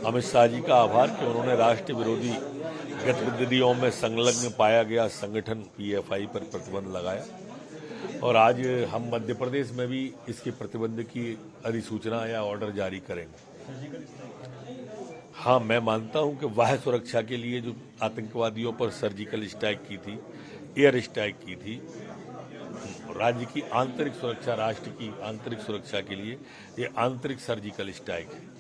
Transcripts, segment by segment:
अमित शाह जी का आभार कि उन्होंने राष्ट्र विरोधी गतिविधियों में संलग्न पाया गया संगठन पीएफआई पर प्रतिबंध लगाया और आज हम मध्य प्रदेश में भी इसके प्रतिबंध की अधिसूचना या ऑर्डर जारी करेंगे। हाँ, मैं मानता हूं कि वह सुरक्षा के लिए जो आतंकवादियों पर सर्जिकल स्ट्राइक की थी, एयर स्ट्राइक की थी, राज्य की आंतरिक सुरक्षा, राष्ट्र की आंतरिक सुरक्षा के लिए ये आंतरिक सर्जिकल स्ट्राइक है।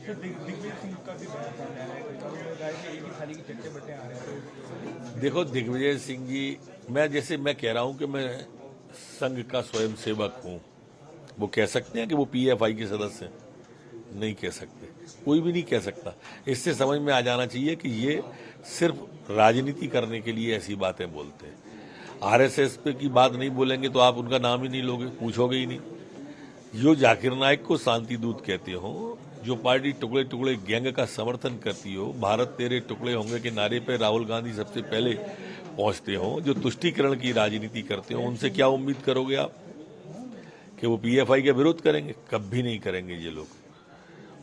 देखो, दिग्विजय सिंह जी, मैं कह रहा हूं कि मैं संघ का स्वयंसेवक हूं। वो कह सकते हैं कि वो पीएफआई के सदस्य हैं? नहीं कह सकते, कोई भी नहीं कह सकता। इससे समझ में आ जाना चाहिए कि ये सिर्फ राजनीति करने के लिए ऐसी बातें बोलते हैं। आरएसएस पे की बात नहीं बोलेंगे तो आप उनका नाम ही नहीं लोगे, पूछोगे ही नहीं। जो जाकिर नाइक को शांति दूत कहते हो, जो पार्टी टुकड़े टुकड़े गैंग का समर्थन करती हो, भारत तेरे टुकड़े होंगे के नारे पे राहुल गांधी सबसे पहले पहुंचते हो, जो तुष्टीकरण की राजनीति करते हो, उनसे क्या उम्मीद करोगे आप कि वो पीएफआई के विरोध करेंगे? कभी नहीं करेंगे ये लोग।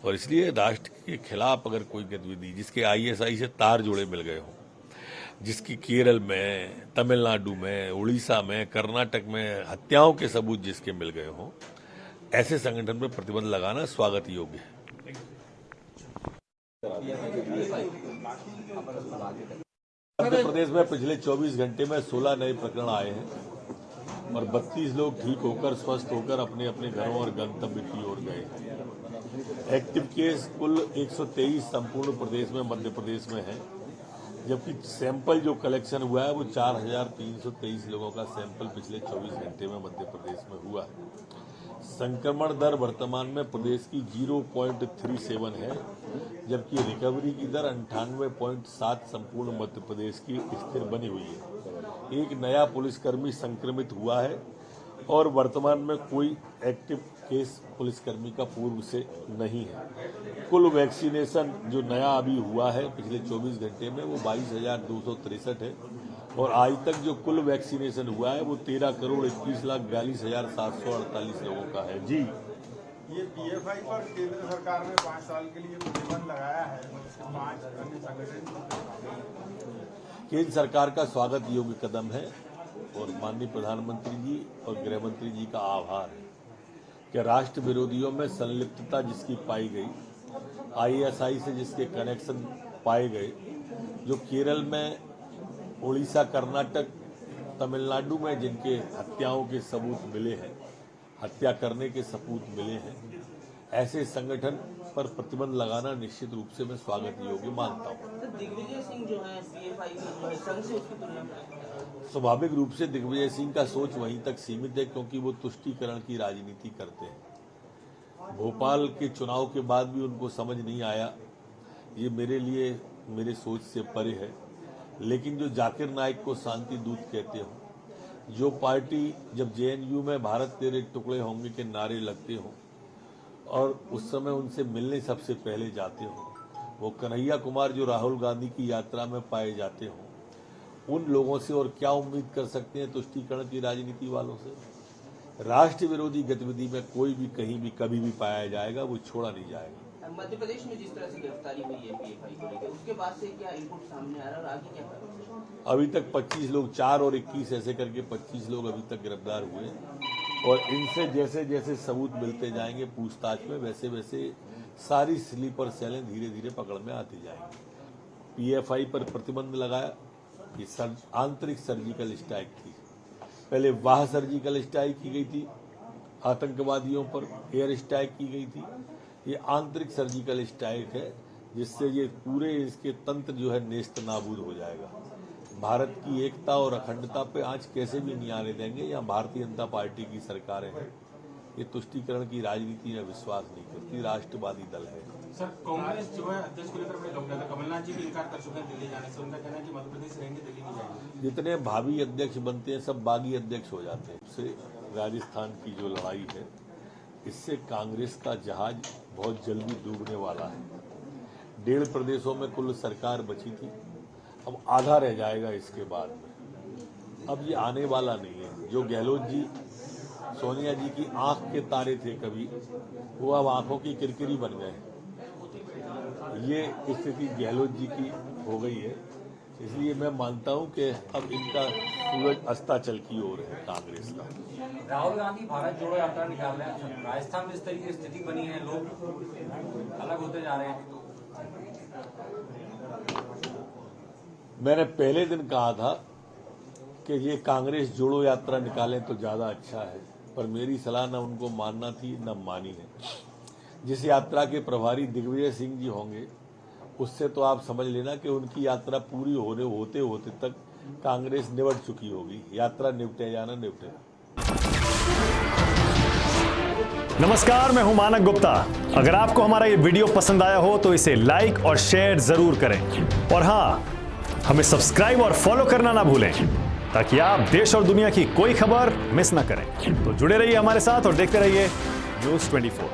और इसलिए राष्ट्र के खिलाफ अगर कोई गतिविधि जिसके आईएसआई से तार जुड़े मिल गए हों, जिसकी केरल में, तमिलनाडु में, उड़ीसा में, कर्नाटक में हत्याओं के सबूत जिसके मिल गए हों, ऐसे संगठन पर प्रतिबंध लगाना स्वागत योग्य है। मध्य प्रदेश में पिछले 24 घंटे में 16 नए प्रकरण आए हैं और 32 लोग ठीक होकर, स्वस्थ होकर अपने अपने घरों और गंतव्य की ओर गए। एक्टिव केस कुल 123 संपूर्ण प्रदेश में, मध्य प्रदेश में है, जबकि सैंपल जो कलेक्शन हुआ है वो 4,323 लोगों का सैंपल पिछले 24 घंटे में मध्य प्रदेश में हुआ है। संक्रमण दर वर्तमान में प्रदेश की 0.37 है, जबकि रिकवरी की दर 98.7 संपूर्ण मध्य प्रदेश की स्थिर बनी हुई है। एक नया पुलिसकर्मी संक्रमित हुआ है और वर्तमान में कोई एक्टिव केस पुलिसकर्मी का पूर्व से नहीं है। कुल वैक्सीनेशन जो नया अभी हुआ है पिछले 24 घंटे में वो 22,263 है और आज तक जो कुल वैक्सीनेशन हुआ है वो 13,21,42,748 लोगों का है। जी, ये पीएफआई पर केंद्र सरकार ने 5 साल के लिए प्रतिबंध लगाया है। 5 अन्य संगठन केंद्र सरकार का स्वागत योग्य कदम है और माननीय प्रधानमंत्री जी और गृह मंत्री जी का आभार है कि राष्ट्र विरोधियों में संलिप्तता जिसकी पाई गई, आईएसआई से जिसके कनेक्शन पाए गए, जो केरल में, उड़ीसा, कर्नाटक, तमिलनाडु में जिनके हत्याओं के सबूत मिले हैं, हत्या करने के सबूत मिले हैं, ऐसे संगठन पर प्रतिबंध लगाना निश्चित रूप से मैं स्वागत योग्य मानता हूं। दिग्विजय सिंह जो है पीएफआई में संघ से उसकी तुलना में स्वाभाविक रूप से दिग्विजय सिंह का सोच वहीं तक सीमित है क्योंकि वो तुष्टीकरण की राजनीति करते हैं। भोपाल के चुनाव के बाद भी उनको समझ नहीं आया, ये मेरे लिए मेरे सोच से परे है। लेकिन जो जाकिर नाइक को शांति दूत कहते हो, जो पार्टी जब जेएनयू में भारत तेरे टुकड़े होंगे के नारे लगते हो और उस समय उनसे मिलने सबसे पहले जाते हो, वो कन्हैया कुमार जो राहुल गांधी की यात्रा में पाए जाते हो, उन लोगों से और क्या उम्मीद कर सकते हैं तुष्टीकरण की राजनीति वालों से? राष्ट्र विरोधी गतिविधि में कोई भी कहीं भी कभी भी पाया जाएगा, वो छोड़ा नहीं जाएगा। मध्य प्रदेश में जिस तरह से गिरफ्तारी हुई है पीएफआई को लेकर, उसके बाद से क्या इनपुट सामने आ रहा है और आगे क्या करेंगे? अभी तक 25 लोग, 4 और 21 ऐसे करके 25 लोग अभी तक गिरफ्तार हुए और इनसे जैसे जैसे सबूत मिलते जाएंगे पूछताछ में, वैसे वैसे सारी स्लीपर सेलें धीरे धीरे पकड़ में आती जाएंगी। पीएफआई पर प्रतिबंध लगाया, ये आंतरिक सर्जिकल स्ट्राइक थी। पहले वाह सर्जिकल स्ट्राइक की गई थी, आतंकवादियों पर एयर स्ट्राइक की गई थी। ये आंतरिक सर्जिकल स्ट्राइक है जिससे ये पूरे इसके तंत्र जो है नेस्त नाबूद हो जाएगा। भारत की एकता और अखंडता पे आंच कैसे भी नहीं आने देंगे। यहाँ भारतीय जनता पार्टी की सरकारें हैं, ये तुष्टीकरण की राजनीति में विश्वास नहीं करती, राष्ट्रवादी दल है। सर, कांग्रेस जो है अध्यक्ष को लेकर बड़े लौटा था, कमलनाथ जी भी इनकार कर चुके हैं दिल्ली जाने से। उनका कहना है कि मध्य प्रदेश रहेंगे, दिल्ली नहीं जाएंगे। जितने भावी अध्यक्ष बनते हैं सब बागी अध्यक्ष हो जाते हैं। इससे राजस्थान की जो लड़ाई है, इससे कांग्रेस का जहाज बहुत जल्दी डूबने वाला है। 1.5 प्रदेशों में कुल सरकार बची थी, अब आधा रह जाएगा इसके बाद में। अब ये आने वाला नहीं है। जो गहलोत जी, सोनिया जी की आंख के तारे थे कभी, वो अब आंखों की किरकिरी बन गए। ये स्थिति गहलोत जी की हो गई है, इसलिए मैं मानता हूं कि अब इनका सूरज अस्ताचल की ओर है कांग्रेस का। राहुल गांधी भारत जोड़ो यात्रा निकाल रहे हैं, राजस्थान में इस तरीके की स्थिति बनी है, लोग अलग होते जा रहे हैं। मैंने पहले दिन कहा था कि ये कांग्रेस जोड़ो यात्रा निकालें तो ज्यादा अच्छा है, पर मेरी सलाह न उनको मानना थी न मानी है। जिस यात्रा के प्रभारी दिग्विजय सिंह जी होंगे, उससे तो आप समझ लेना कि उनकी यात्रा पूरी होते होते तक कांग्रेस निपट चुकी होगी। यात्रा निपटे या न निपटे। नमस्कार, मैं हूं मानक गुप्ता। अगर आपको हमारा ये वीडियो पसंद आया हो तो इसे लाइक और शेयर जरूर करें, और हाँ, हमें सब्सक्राइब और फॉलो करना ना भूलें ताकि आप देश और दुनिया की कोई खबर मिस ना करें। तो जुड़े रहिए हमारे साथ और देखते रहिए News 24।